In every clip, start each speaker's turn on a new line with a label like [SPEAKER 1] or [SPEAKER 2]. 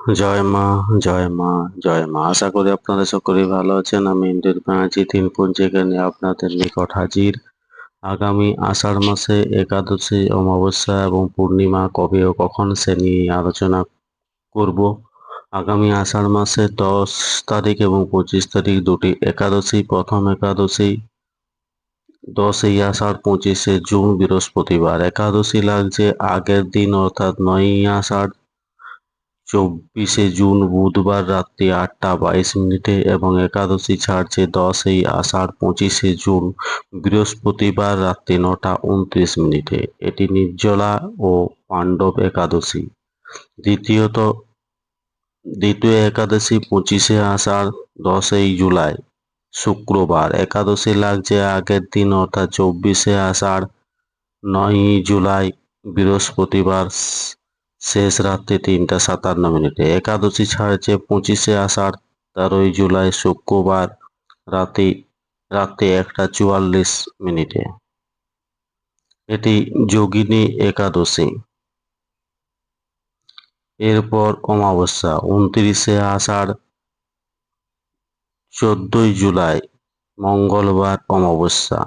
[SPEAKER 1] জয় মা, জয় মা, জয় মা। আশা করি আপনারা সকলেই ভালো আছেন। আমি ইন্দ্রিত ব্যানার্জি তিনপুঞ্জিকা নিয়ে আপনাদের নিকট হাজির। আগামী আষাঢ় মাসে একাদশী, অমাবস্যা এবং পূর্ণিমা কবে ও কখন সে নিয়ে আলোচনা করব। আগামী আষাঢ় মাসে 10 তারিখ এবং 25 তারিখ দুটি একাদশী। প্রথম একাদশী 10ই আষাঢ় 25শে জুন বৃহস্পতিবার। একাদশী লাগছে আগের দিন অর্থাৎ 9ই আষাঢ় 24শে জুন বুধবার রাত্রি 8টা 22 মিনিটে এবং একাদশী ছাড়ছে 10ই আষাঢ় 25শে জুন বৃহস্পতিবার রাত্রি 9টা 29 মিনিটে। এটি নির্জলা ও পাণ্ডব একাদশী। দ্বিতীয় একাদশী 25শে আষাঢ় 10ই জুলাই শুক্রবার। একাদশী লাগছে আগের দিন অর্থাৎ 24শে আষাঢ় 9ই জুলাই বৃহস্পতিবার শেষ রাত্রি 3টা 57 মিনিটে। একাদশী ছাড়ছে 25শে আষাঢ় 13ই জুলাই শুক্রবার রাত্রি 1টা 44 মিনিটে। এটি যোগিনী একাদশী। এরপর অমাবস্যা 29শে আষাঢ় 14ই জুলাই মঙ্গলবার অমাবস্যা।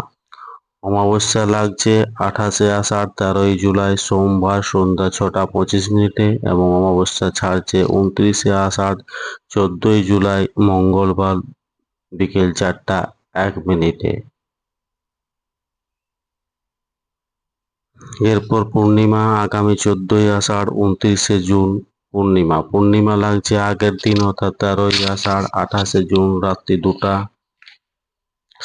[SPEAKER 1] অমাবস্যা লাগছে 28শে আষাঢ় 13ই জুলাই সোমবার সন্ধ্যা 6টা 25 মিনিটে এবং অমাবস্যা ছাড়ছে 29শে আষাঢ় 14ই জুলাই মঙ্গলবার বিকেল 4টা 1 মিনিটে। এরপর পূর্ণিমা আগামী 14ই আষাঢ় 29শে জুন পূর্ণিমা। পূর্ণিমা লাগছে আগের দিন অর্থাৎ 13ই আষাঢ় 28শে জুন রাত্রি 2টা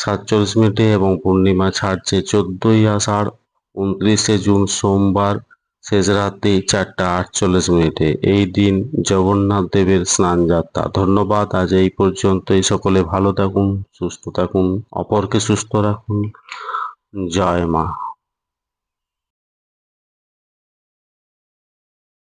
[SPEAKER 1] 47 মিনিটে এবং পূর্ণিমা ছাড়ছে 14ই আষাঢ় 29শে জুন সোমবার শেষ রাত্রি 4টা 48 মিনিটে। এই দিন জগন্নাথ দেবের স্নান যাত্রা। ধন্যবাদ। আজ এই পর্যন্তই। সকলে ভালো থাকুন, সুস্থ থাকুন, অপরকে সুস্থ রাখুন। জয় মা।